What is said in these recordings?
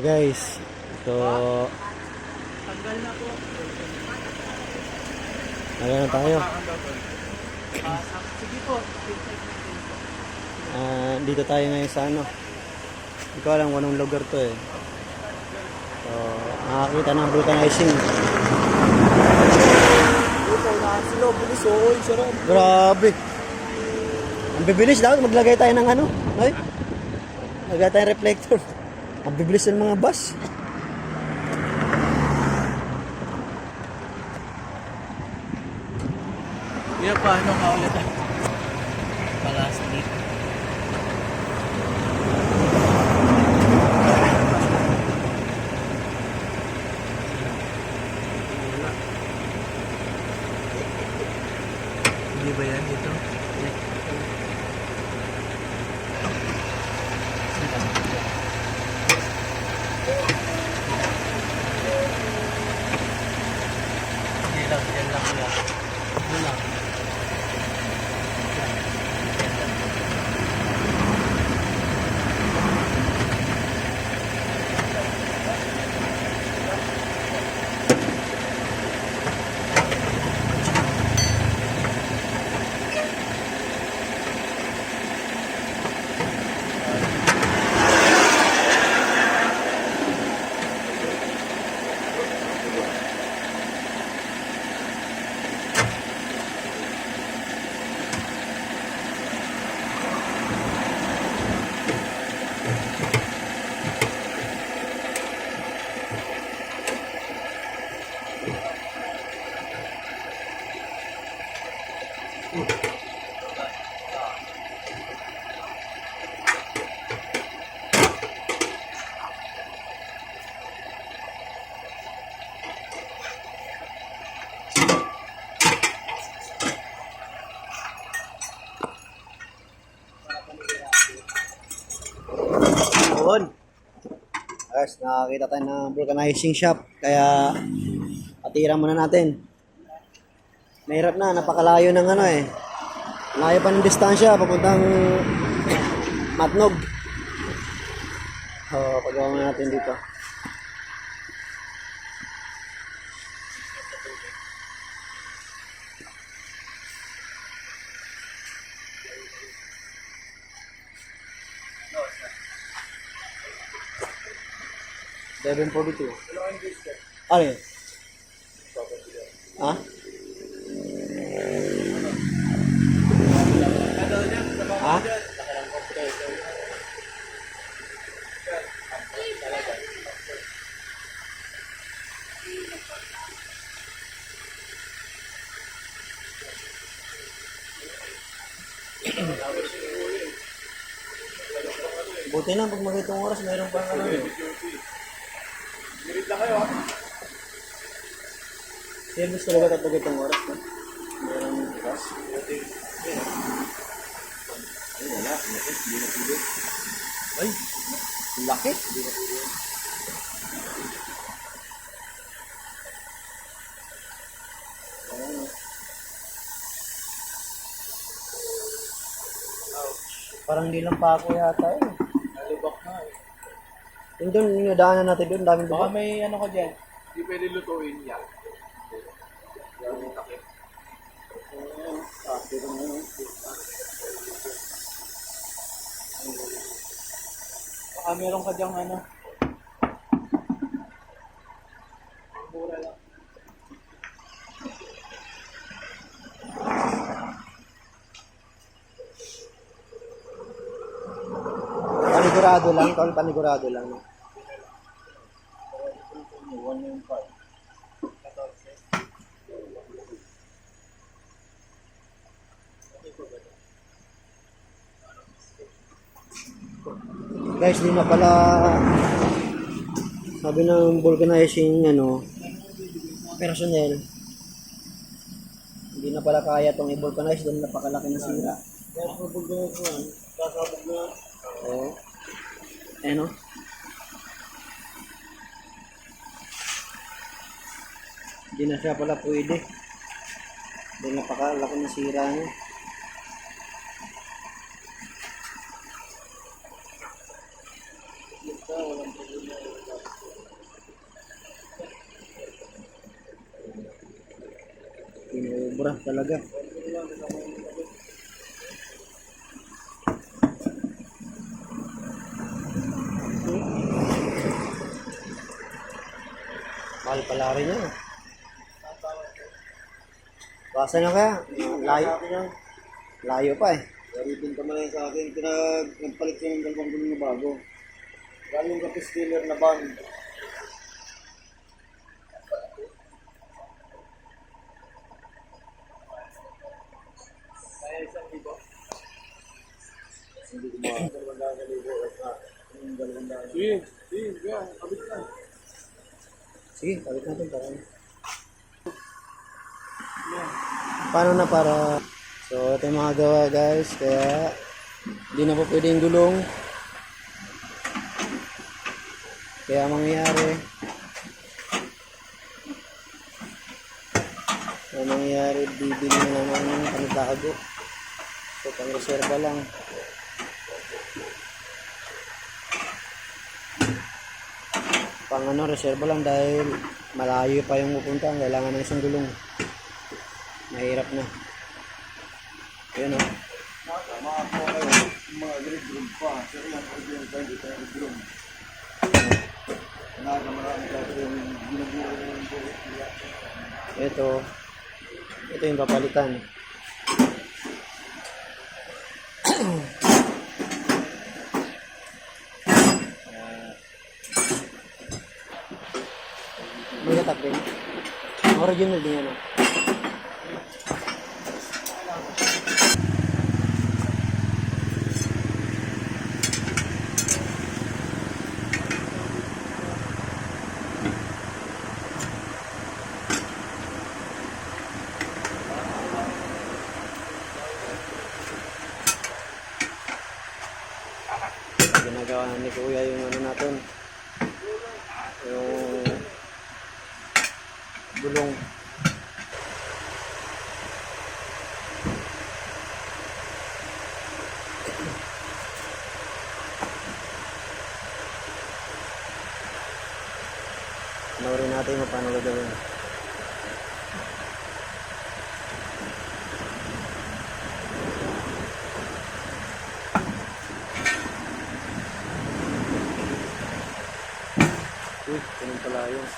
Guys, ito Tanggal na po. ano tayo? Sige po. Dito tayo ngayon sa ano. Hindi ko alam kung anong lugar to eh. So, nakakita ng vulcanizing. Sila, bulis oh. Sarap. Grabe. Ang bibilis dapat maglagay tayo ng ano, no? Maglagay tayo ng reflector. Ang bibilis ng mga bus. Kaya paano ka ulit? Palastik. Hindi ba yan dito? Hindi lang, yan lang yan. Yan lang. Doon. Guys, nakakita tayo ng vulcanizing shop. Kaya, patiran muna natin. Mahirap na, napakalayo ng ano eh. Layo pa ng distansya, papuntang Matnog. Pagawa muna natin dito. $7.42. Ano yun? Ha? Ha? Buti lang pag magitong oras, mayroon pa ano. Dirit na kayo. Service talaga kapag itong oras na. Mayroon oras. Ay, wala. Hindi na pili. Ay, laki. Hindi na pili. Parang hindi lang pa ako yata eh. Nalubak na eh. Yung doon, yung daanan natin doon, daming Baka doon. may ano ka dyan. Hindi pwede lutuin yan. Baka meron ka dyang ano. Mura lang. Panigurado lang, tol, panigurado lang. No? Guys, di na pala sabi ng vulcanizing ano personnel, hindi na pala kaya itong i-vulcanize dahil napakalaki na sira. Oo. Ano? Hindi na siya pala pwede dahil napakalaki na sira niya. Walang problema. Sobra talaga. Mahal pala rin yun. Basa na kaya? Layo. Layo pa eh. Garitin ka man sa akin, nagpalit siya ng dalawang gulong na bago. Galing ka pistiller na van. Kaya isang libo? Hindi ko magagalibo. Yung dalawang daan. Sige, kabit ka. Sige, balik natin para. Paano na para... So, ito yung mga gawa guys. Kaya, hindi na po pwedeng gulong. Kaya mangyayari, bibili na naman ng panibago. So, pang reserva lang. Pang reserva lang dahil malayo pa yung pupunta. Kailangan ng isang gulong. Mahirap na. Ayan o. Mga po kayo, mga grid-grid pa. Pero yan, pwede yung grid-grid. Marami kasi yung ginagawa ng buhay. Ito yung papalitan. May natak din. Original din yan o. Ginagawa ni Kuya yung natin, yung gulong. Panoorin natin kung paano gagawin. Ganun pala yun.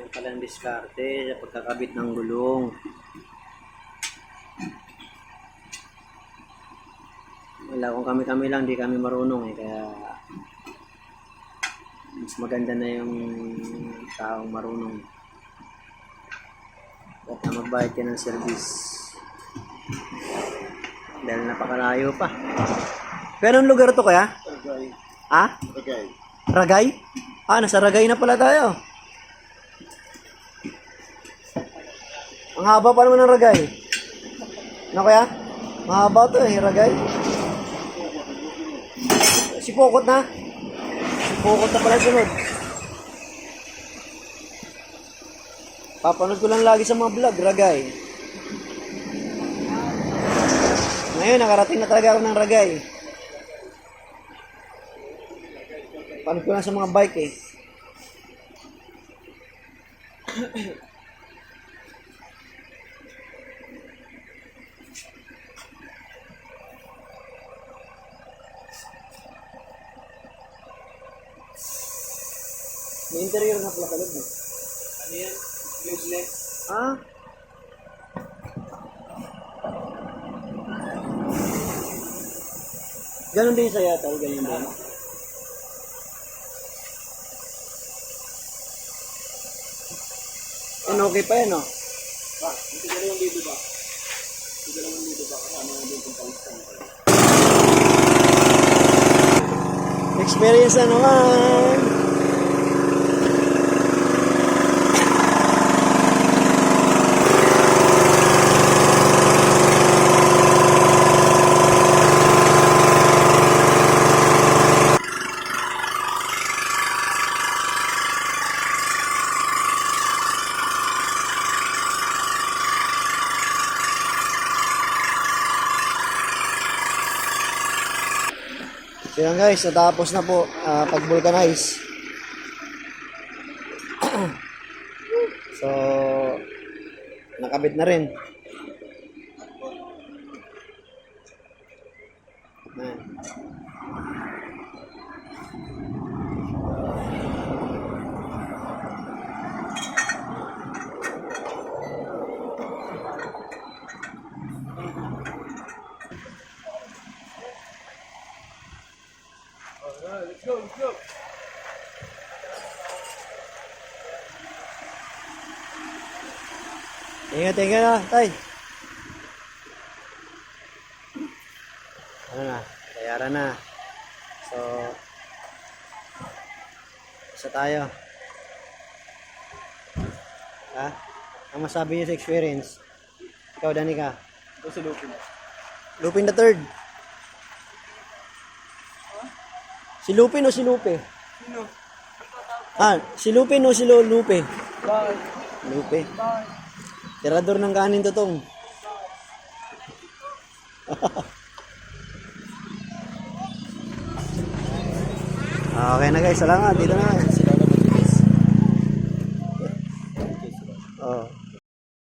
Yan pala ang diskarte sa pagkakabit ng gulong. Wala, kung kami-kami lang, di kami marunong eh. Kaya mas maganda na yung taong marunong. At na magbayad ka ng service. Dahil napakalayo pa. Pero anong lugar to kaya? Ragay. Ha? Ragay. Ragay? Nasa Ragay na pala tayo. Ang haba pa naman ng Ragay. Ano kaya? Mahaba to eh, Ragay. Si Pokot na. Si Pokot na pala sunod. Papanood ko lang lagi sa mga vlog, Ragay. Ngayon, nakarating na talaga ako ng Ragay. Panood ko lang sa mga bike eh. May interior na pala kalog eh. Ano yan? Useless. Ah? Ganon din sa yata, ganyan din. Yan, okay pa yan, oh. Hindi ka yung dito ba? Experience na naman. So yan guys, natapos na po pag-vulcanize. So, nakabit na rin. Ayan. Let's go, let's go. Ingat na, tay. Ano na, bayaran na. So, isa tayo. Ha? Ang masabi niyo sa experience? Ikaw, Danica. Ito si Lupin. Lupin the third. Si Lupin o si Lupe? Sino? Ah, si Lupin o si Lupe? Bakit? Lupe. Bakit? Tirador ng kanin to tong. Okay na guys, salamat. Dito na. Oh.